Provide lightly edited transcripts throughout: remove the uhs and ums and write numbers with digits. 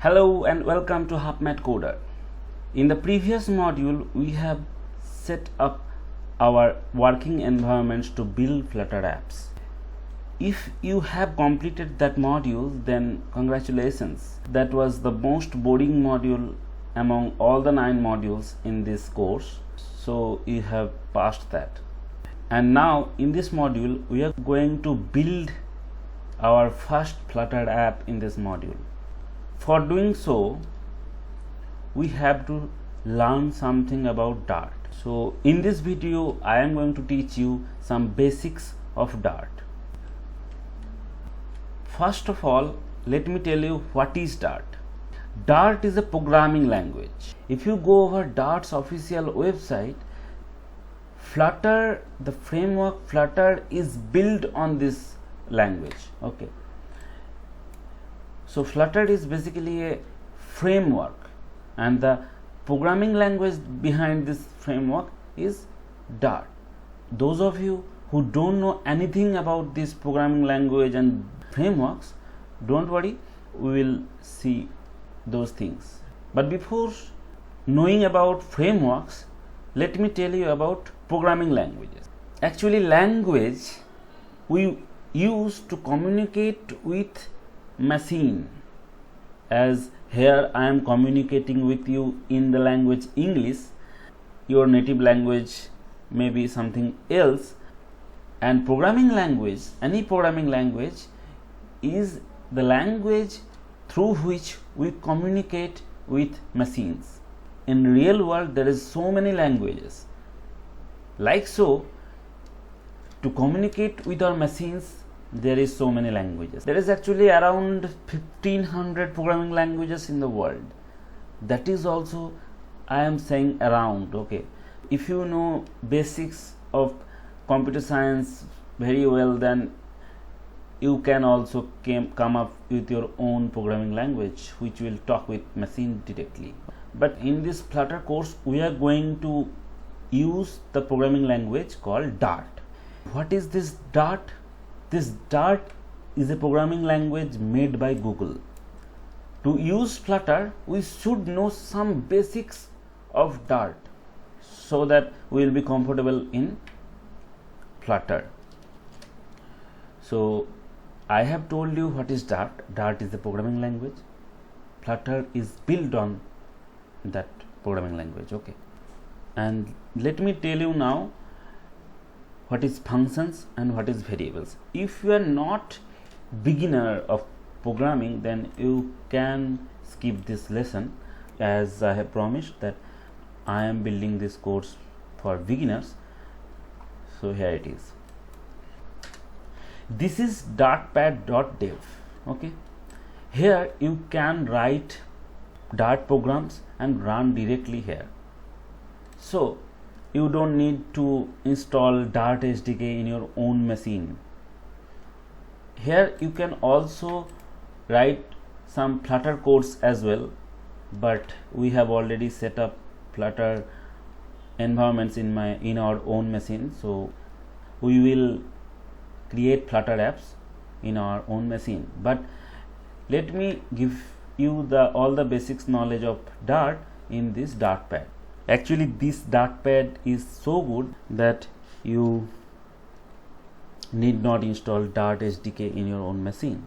Hello and welcome to HubMath Coder. In the previous module, we have set up our working environments to build Flutter apps. If you have completed that module, then congratulations. That was the most boring module among all the 9 modules in this course. So you have passed that. And now in this module, we are going to build our first Flutter app in this module. For doing so, we have to learn something about Dart. So in this video, I am going to teach you some basics of Dart. First of all, let me tell you what is Dart. Dart is a programming language. If you go over Dart's official website, Flutter, the framework Flutter is built on this language. Okay. So Flutter is basically a framework, and the programming language behind this framework is Dart. Those of you who don't know anything about this programming language and frameworks, don't worry, we will see those things. But before knowing about frameworks, let me tell you about programming languages. Actually, language we use to communicate with machine. As here I am communicating with you in the language English, your native language may be something else, and programming language, any programming language is the language through which we communicate with machines. In real world there is so many languages. Like so, to communicate with our machines, there is so many languages. There is actually around 1500 programming languages in the world. That is also, I am saying around. Okay, if you know basics of computer science very well, then you can also come up with your own programming language which will talk with machine directly. But in this Flutter course, we are going to use the programming language called Dart. What is this Dart? This Dart is a programming language made by Google. To use Flutter, we should know some basics of Dart so that we will be comfortable in Flutter. So I have told you what is Dart. Dart is a programming language. Flutter is built on that programming language. Okay, and let me tell you now what is functions and what is variables. If you are not beginner of programming, then you can skip this lesson, as I have promised that I am building this course for beginners. So here it is. This is dartpad.dev. Okay, here you can write Dart programs and run directly here. So you don't need to install Dart SDK in your own machine. Here you can also write some Flutter codes as well, but we have already set up Flutter environments in our own machine, so we will create Flutter apps in our own machine. But let me give you all the basics knowledge of Dart in this Dartpad. Actually, this Dartpad is so good that you need not install Dart SDK in your own machine.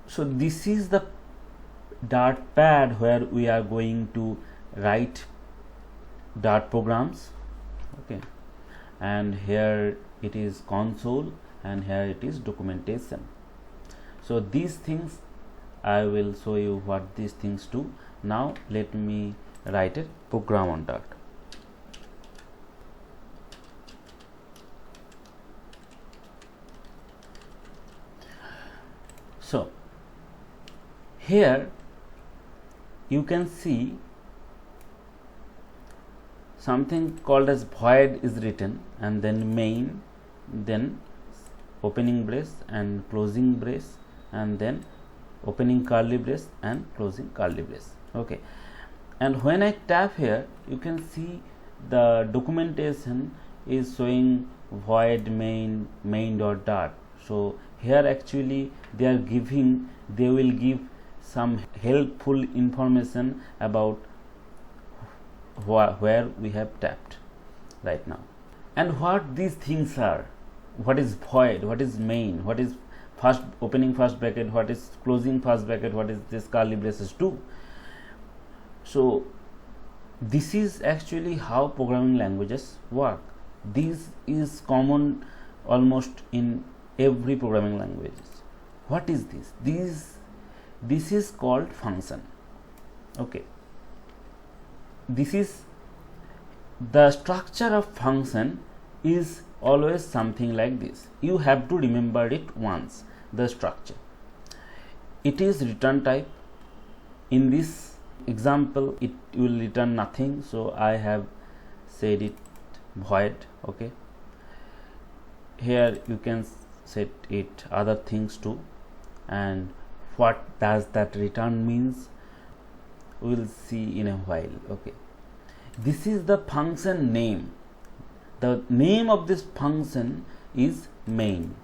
So this is the Dartpad where we are going to write Dart programs. Okay, and here it is console, and here it is documentation. So these things I will show you what these things do. Now let me write a program on Dart. So here you can see something called as void is written, and then main, then opening brace and closing brace, and then opening curly brace and closing curly brace. Okay, and when I tap here, you can see the documentation is showing void main.dart. So here actually they will give some helpful information about where we have tapped right now, and what these things are. What is void, what is main, what is first opening first bracket, what is closing first bracket, what is this curly braces do. So this is actually how programming languages work. This is common almost in every programming languages. What is this? This is called function. Okay, this is the structure of function is always something like this. You have to remember it once. The structure, it is return type. In this example it will return nothing, so I have said it void. Okay, here you can set it other things too, and what does that return means we will see in a while. Okay, this is the function name. The name of this function is main.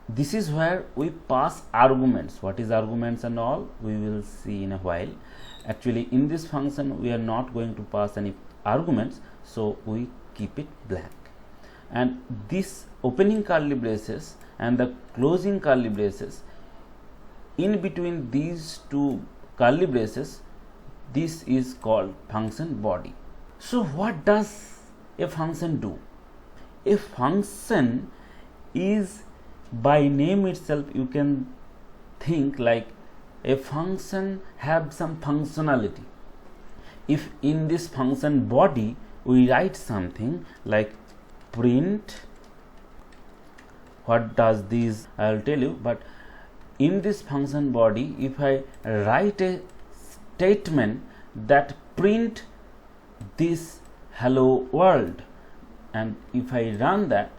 This is where we pass arguments. What is arguments and all we will see in a while. Actually in this function we are not going to pass any arguments, so we keep it blank. And this opening curly braces and the closing curly braces, in between these two curly braces, this is called function body. So what does a function do? A function is, by name itself you can think like a function have some functionality. If in this function body we write something like print, what does this I will tell you, but in this function body if I write a statement that print this hello world, and if I run that,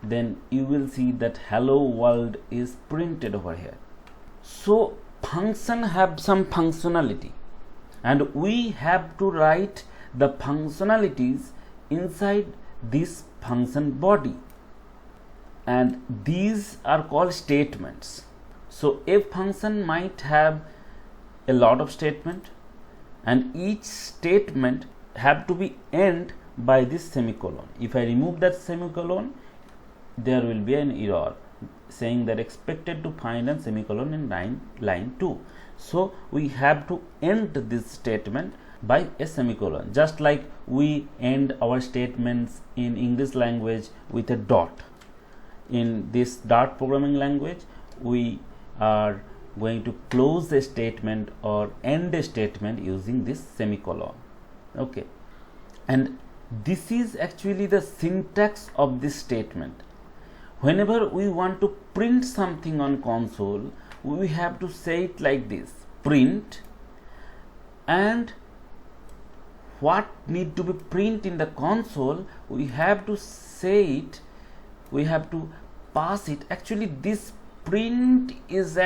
then you will see that hello world is printed over here. So function have some functionality, and we have to write the functionalities inside this function body, and these are called statements. So a function might have a lot of statement, and each statement have to be end by this semicolon. If I remove that semicolon, there will be an error saying that expected to find a semicolon in line 2. So we have to end this statement by a semicolon, just like we end our statements in English language with a dot. In this Dart programming language we are going to close a statement or end a statement using this semicolon. Okay, and this is actually the syntax of this statement. Whenever we want to print something on console, we have to say it like this: print, and what need to be print in the console, we have to say it, we have to pass it. Actually this print is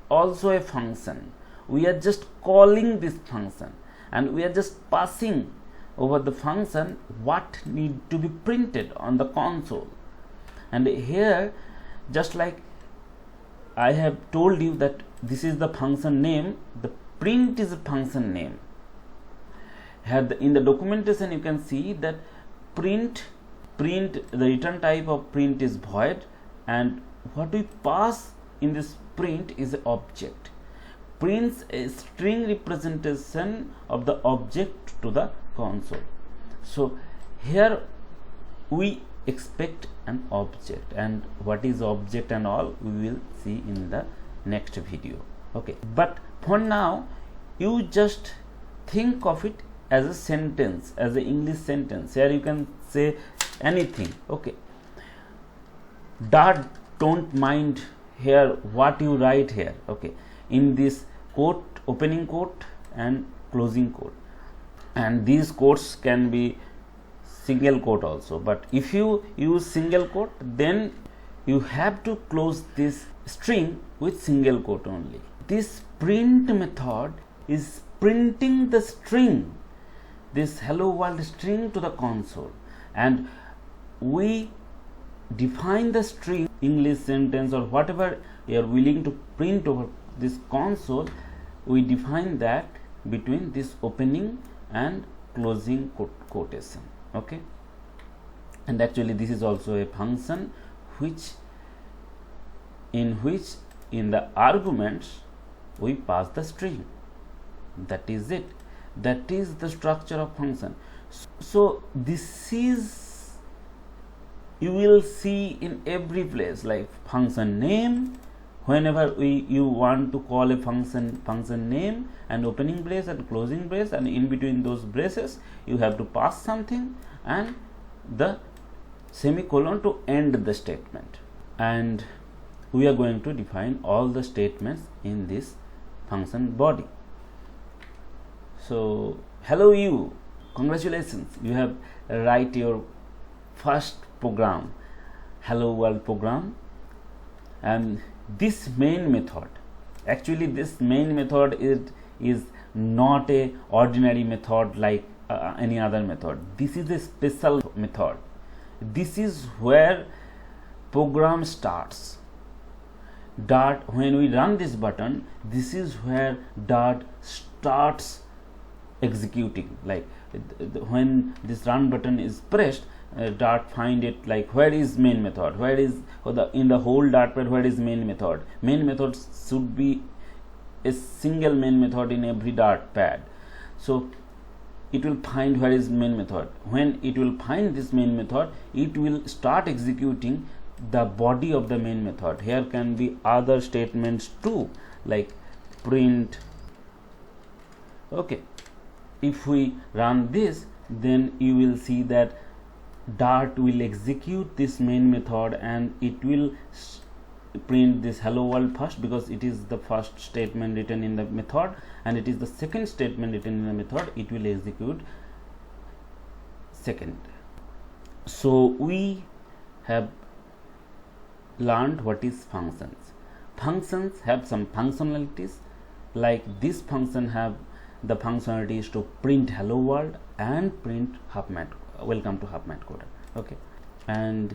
also a function. We are just calling this function and we are just passing over the function what need to be printed on the console. And here, just like I have told you that this is the function name, the print is a function name. Here in the documentation you can see that print, the return type of print is void, and what we pass in this print is an object. Prints a string representation of the object to the console. So here we expect an object, and what is object and all we will see in the next video. Okay, but for now you just think of it as a sentence, as an English sentence. Here you can say anything. Okay, don't mind here what you write here. Okay, in this quote, opening quote and closing quote, and these quotes can be single quote also, but if you use single quote, then you have to close this string with single quote only. This print method is printing the string, this hello world string, to the console, and we define the string, English sentence or whatever you are willing to print over this console we define that between this opening and closing quotation. Okay, and actually this is also a function which in the arguments we pass the string. That is it. That is the structure of function. So this is, you will see in every place, like function name. Whenever you want to call a function name, and opening brace and closing brace, and in between those braces you have to pass something and the semicolon to end the statement. And we are going to define all the statements in this function body. So hello you, congratulations, you have write your first program, hello world program. And this main method, actually this main method is not a ordinary method like any other method. This is a special method. This is where program starts. Dart, when we run this button, this is where Dart starts executing. Like when this run button is pressed, Dart find it like where is main method, where is in the whole Dart pad, where is main method. Main method should be a single main method in every Dart pad. So it will find where is main method. When it will find this main method, it will start executing the body of the main method. Here can be other statements too, like print. Okay, if we run this, then you will see that Dart will execute this main method and it will print this hello world first, because it is the first statement written in the method and it is the second statement written in the method. It will execute second. So we have learned what is functions. Functions have some functionalities, like this function have the functionality is to print hello world and print welcome to HuffMath Coder. Okay, and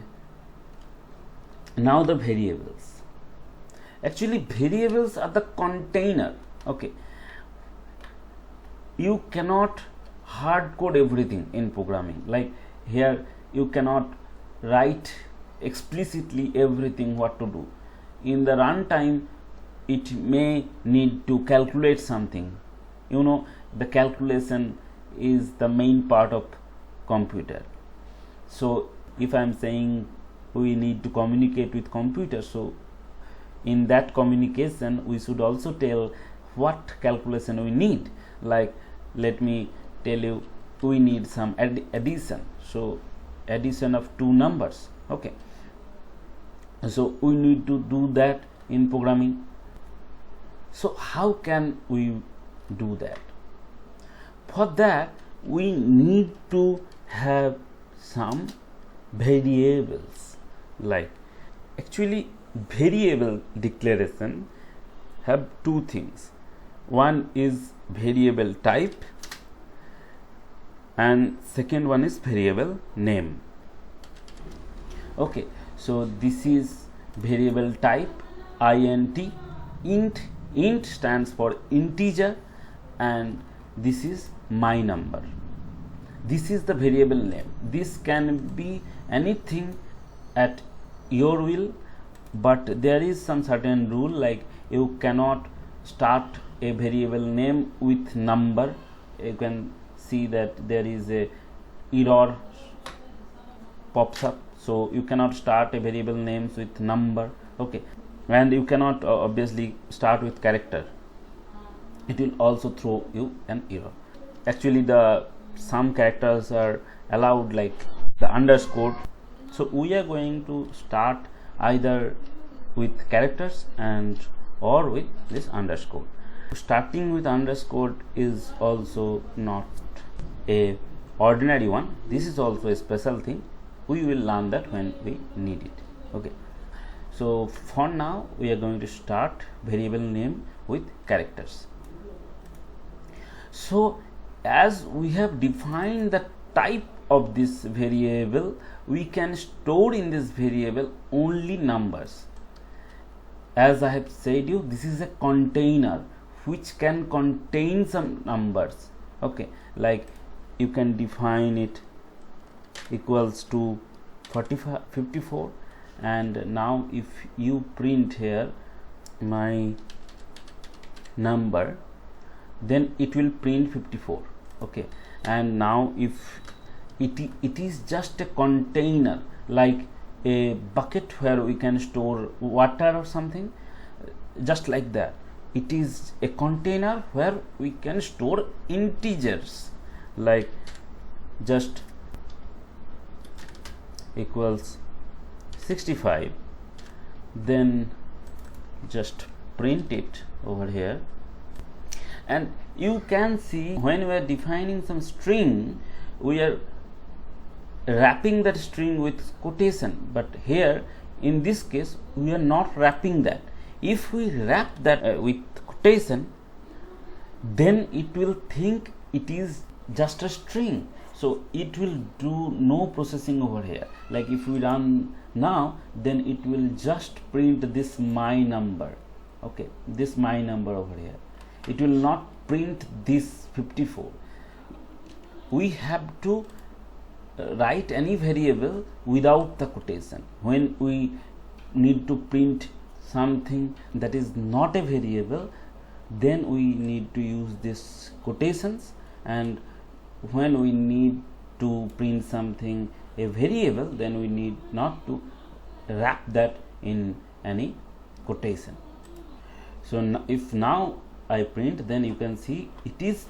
now the variables. Actually variables are the container. Okay, you cannot hard code everything in programming. Like here you cannot write explicitly everything what to do. In the runtime it may need to calculate something. You know, the calculation is the main part of computer. So if I am saying we need to communicate with computer, so in that communication we should also tell what calculation we need. Like let me tell you, we need some addition, so addition of two numbers. Okay, so we need to do that in programming. So how can we do that? For that we need to have some variables. Like actually variable declaration have two things. One is variable type and second one is variable name. Okay, so this is variable type int. Int stands for integer and this is my number. This is the variable name. This can be anything at your will, but there is some certain rule, like you cannot start a variable name with number. You can see that there is a error pops up, so you cannot start a variable names with number. Okay, and you cannot obviously start with character. It will also throw you an error. Actually some characters are allowed, like the underscore. So we are going to start either with characters and or with this underscore. Starting with underscore is also not a ordinary one. This is also a special thing. We will learn that when we need it. Okay, so for now we are going to start variable name with characters. So as we have defined the type of this variable, we can store in this variable only numbers. As I have said you, this is a container which can contain some numbers. Okay, like you can define it equals to 54, and now if you print here my number, then it will print 54. Okay, and now if it is just a container, like a bucket where we can store water or something, just like that. It is a container where we can store integers, like just equals 65, then just print it over here. And you can see when we are defining some string, we are wrapping that string with quotation, but here in this case we are not wrapping that. If we wrap that with quotation, then it will think it is just a string, so it will do no processing over here. Like if we run now, then it will just print this my number. Okay, this my number over here. It will not print this 54. We have to write any variable without the quotation. When we need to print something that is not a variable, then we need to use this quotations, and when we need to print something a variable, then we need not to wrap that in any quotation. So if now I print, then you can see it is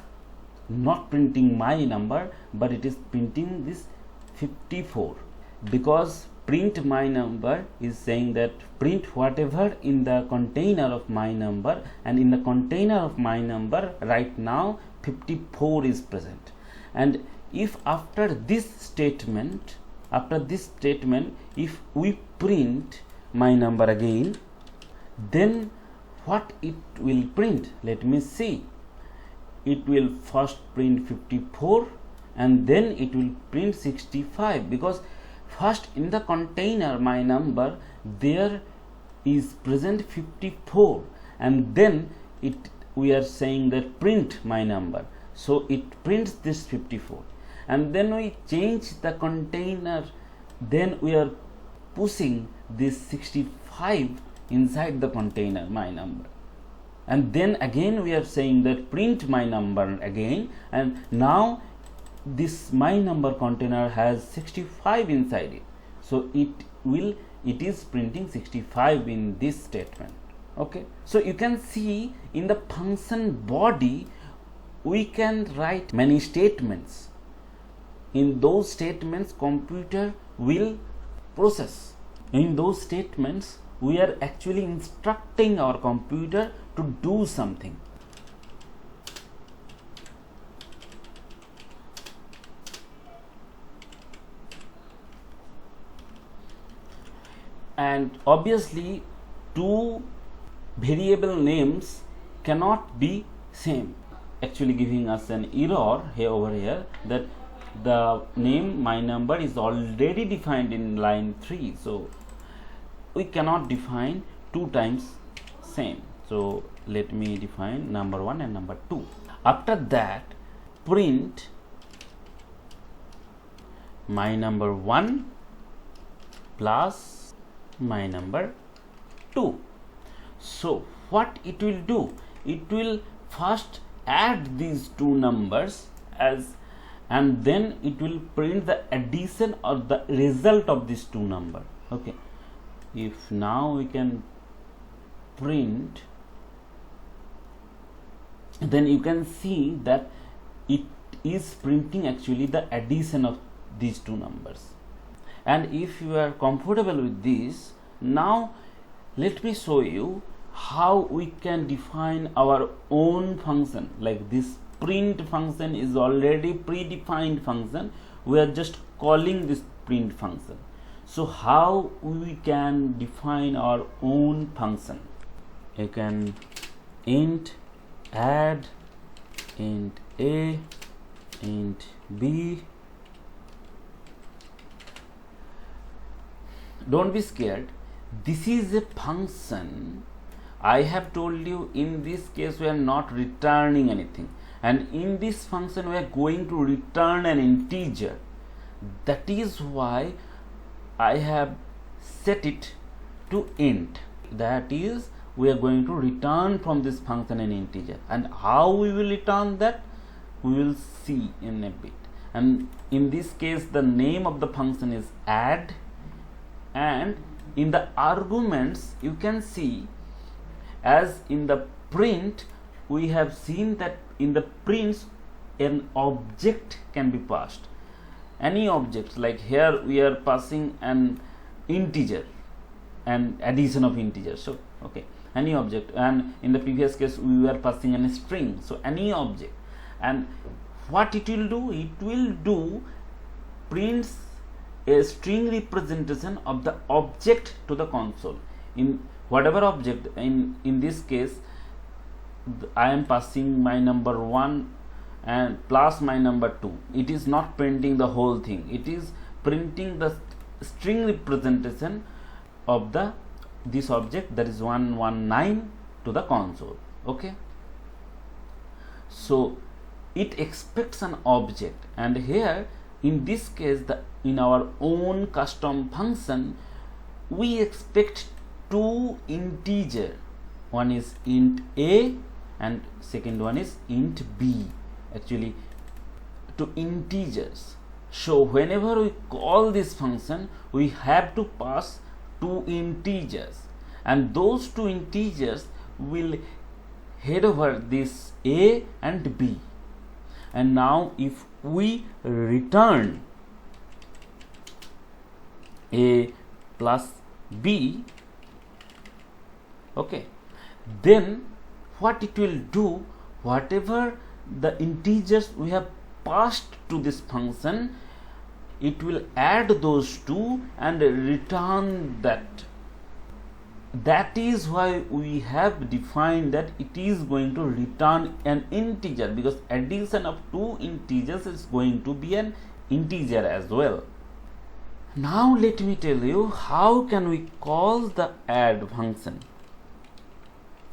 not printing my number, but it is printing this 54, because print my number is saying that print whatever in the container of my number, and in the container of my number right now 54 is present. And if after this statement, if we print my number again, then what it will print? Let me see. It will first print 54 and then it will print 65, because first in the container my number there is present 54, and then we are saying that print my number, so it prints this 54, and then we change the container, then we are pushing this 65 inside the container my number, and then again we are saying that print my number again, and now this my number container has 65 inside it, so it is printing 65 in this statement. Okay, so you can see in the function body we can write many statements. In those statements computer will process. In those statements we are actually instructing our computer to do something. And obviously two variable names cannot be same, actually giving us an error here over here that the name my number is already defined in line 3, so we cannot define two times same. So let me define number 1 and number 2. After that, print my number 1 plus my number 2. So what it will do? It will first add these two numbers and then it will print the addition or the result of these two numbers. Okay, if now we can print, then you can see that it is printing actually the addition of these two numbers. And if you are comfortable with this, now let me show you how we can define our own function. Like this print function is already predefined function, we are just calling this print function. So how we can define our own function? You can int add, int a, int b. Don't be scared, this is a function I have told you in this case we are not returning anything, and in this function we are going to return an integer. That is why I have set it to int. That is, we are going to return from this function an integer, and how we will return that we will see in a bit. And in this case the name of the function is add, and in the arguments you can see, as in the print we have seen that in the prints an object can be passed, any object. Like here we are passing an integer and addition of integers, so okay, any object, and in the previous case we were passing a string, so any object. And what it will do, it will do prints a string representation of the object to the console. In whatever object, in this case I am passing my number 1 and plus my number 2. It is not printing the whole thing, it is printing the string representation of this object, that is 119, to the console. Okay, so it expects an object, and here in this case in our own custom function we expect two integer. One is int a and second one is int b, actually two integers. So whenever we call this function we have to pass two integers, and those two integers will head over this a and b. And now if we return a plus b, okay, then what it will do, whatever the integers we have passed to this function, it will add those two and return that. That is why we have defined that it is going to return an integer, because addition of two integers is going to be an integer as well. Now let me tell you how can we call the add function.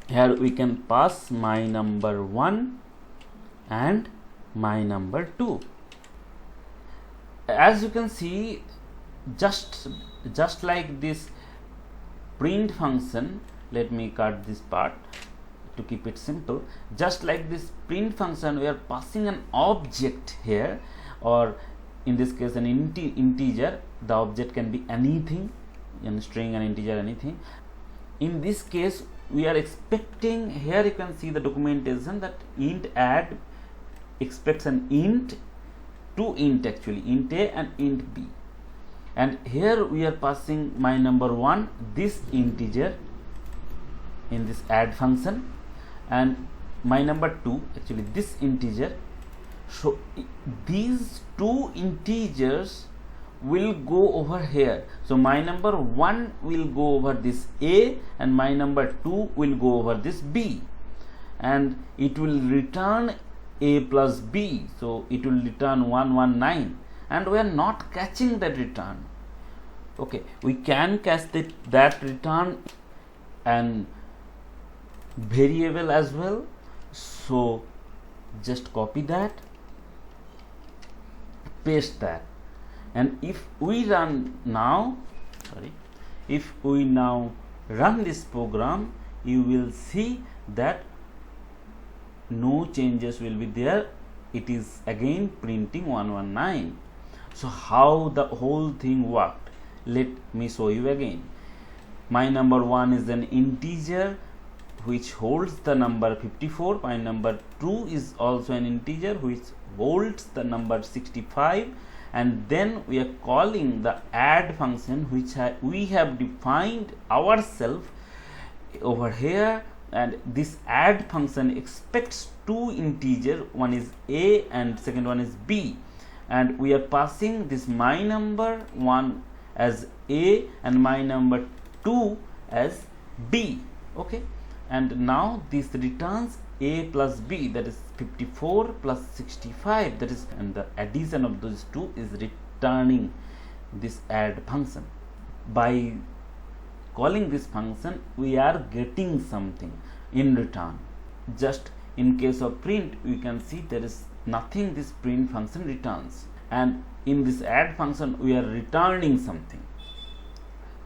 Here we can pass my number 1 and my number 2. As you can see, just like this print function, let me cut this part to keep it simple. Just like this print function, we are passing an object here, or in this case an integer. The object can be anything, in string, an integer, anything. In this case we are expecting, here you can see the documentation that int add expects an int, two int, actually int a and int b. And here we are passing my number 1, this integer in this add function, and my number 2, actually this integer. So these two integers will go over here. So my number 1 will go over this a and my number 2 will go over this b, and it will return a plus b. So it will return 119, and we are not catching that return. Okay, we can catch that return and variable as well. So just copy that, paste that, and if we now run this program, you will see that no changes will be there. It is again printing 119. So how the whole thing worked, let me show you again. My number 1 is an integer which holds the number 54. My number 2 is also an integer which holds the number 65, and then we are calling the add function which we have defined ourselves over here. And this add function expects two integers, one is a and second one is b, and we are passing this my number 1 as a and my number 2 as b. Okay, and now this returns a plus b, that is 54 plus 65, that is, and the addition of those two is returning this add function. By calling this function, we are getting something in return. Just in case of print, we can see there is nothing this print function returns, and in this add function we are returning something.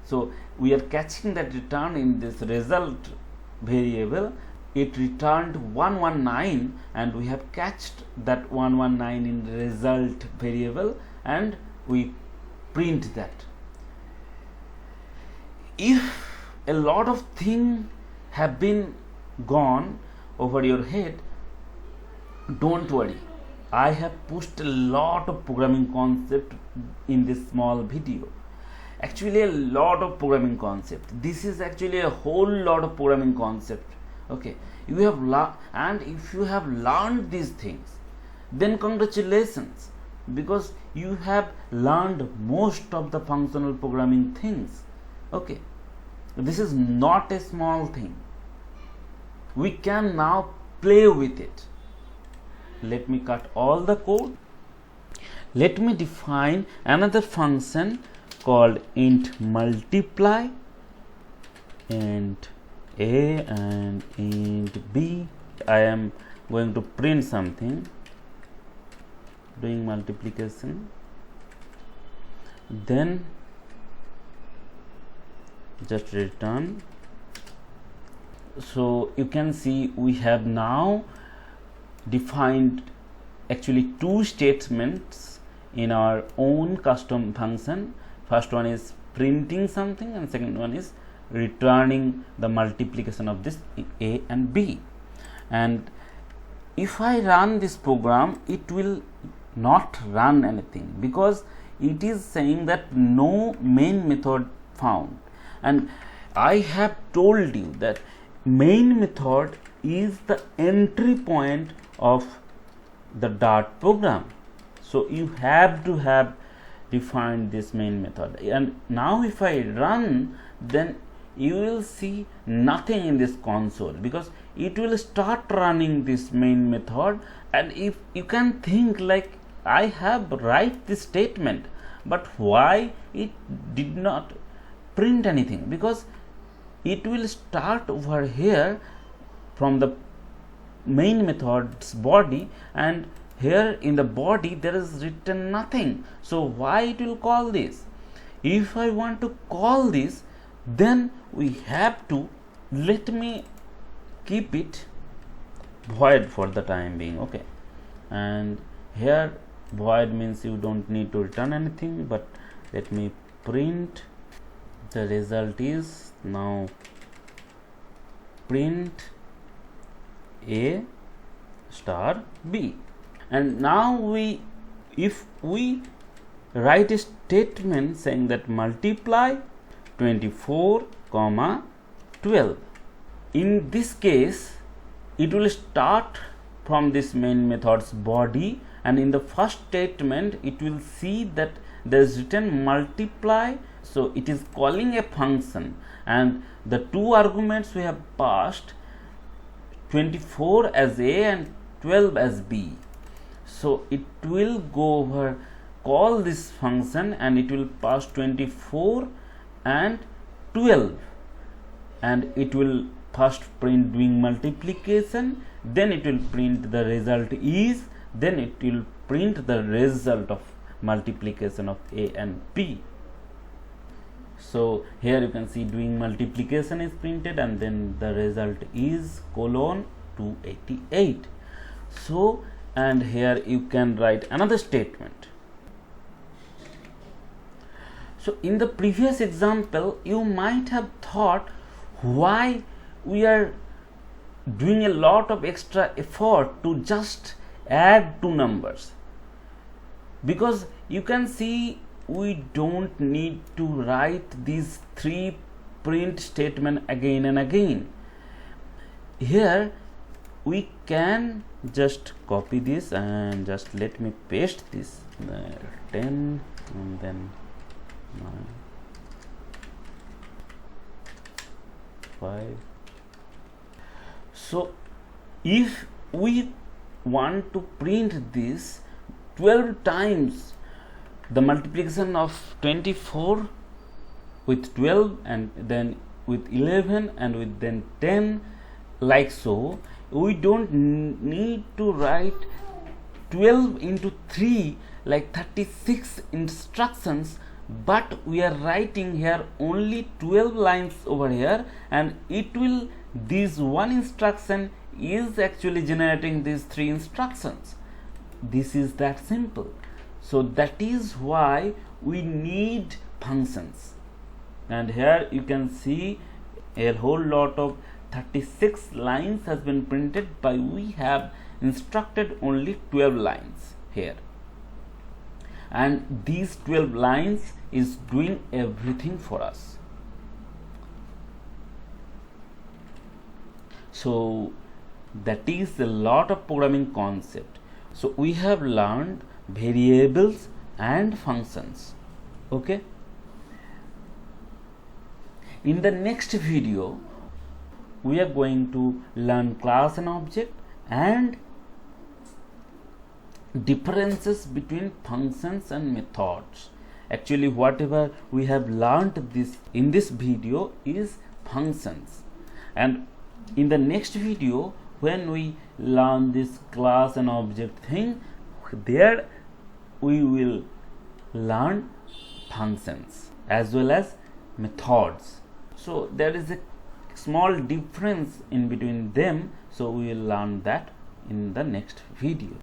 So we are catching that return in this result variable. It returned 119 and we have catched that 119 in the result variable and we print that. If a lot of things have been gone over your head, don't worry. I have pushed a lot of programming concept in this small video. Actually a lot of programming concept. This is actually a whole lot of programming concept. Okay, you have and if you have learned these things, then congratulations, because you have learned most of the functional programming things. Okay, this is not a small thing. We can now play with it. Let me cut all the code. Let me define another function called int multiply, int a and int b. I am going to print something, doing multiplication, then just return. So you can see we have now defined actually two statements in our own custom function. First one is printing something and second one is returning the multiplication of this a and b. And if I run this program, it will not run anything because it is saying that no main method found. And I have told you that main method is the entry point of the Dart program. So you have to have defined this main method. And now if I run, then you will see nothing in this console because it will start running this main method. And if you can think like, I have write this statement, but why it did not print anything? Because it will start over here from the main method's body, and here in the body there is written nothing. So why it will call this? If I want to call this, then we have to, let me keep it void for the time being. Okay, and here void means you don't need to return anything, but let me print the result is now print a star b. And now if we write a statement saying that multiply 24, 12, in this case it will start from this main method's body, and in the first statement it will see that there is written multiply. So it is calling a function, and the two arguments we have passed, 24 as a and 12 as b. So it will go over, call this function, and it will pass 24 and 12, and it will first print doing multiplication, then it will print the result is, then it will print the result of multiplication of a and b. So here you can see doing multiplication is printed, and then the result is colon 288. So, and here you can write another statement. So in the previous example, you might have thought why we are doing a lot of extra effort to just add two numbers, because you can see we don't need to write these three print statement again and again. Here we can just copy this and just let me paste this 10 and then 9, 5. So if we want to print this 12 times the multiplication of 24 with 12 and then with 11 and with then 10, like so. We don't need to write 12 into 3 like 36 instructions, but we are writing here only 12 lines over here, and it will, this one instruction is actually generating these 3 instructions. This is that simple. So that is why we need functions. And here you can see a whole lot of 36 lines has been printed, but we have instructed only 12 lines here, and these 12 lines is doing everything for us. So that is a lot of programming concept. So we have learned variables and functions. Okay, in the next video we are going to learn class and object and differences between functions and methods. Actually, whatever we have learned this in this video is functions, and in the next video when we learn this class and object thing, there we will learn functions as well as methods. So there is a small difference in between them, so we will learn that in the next video.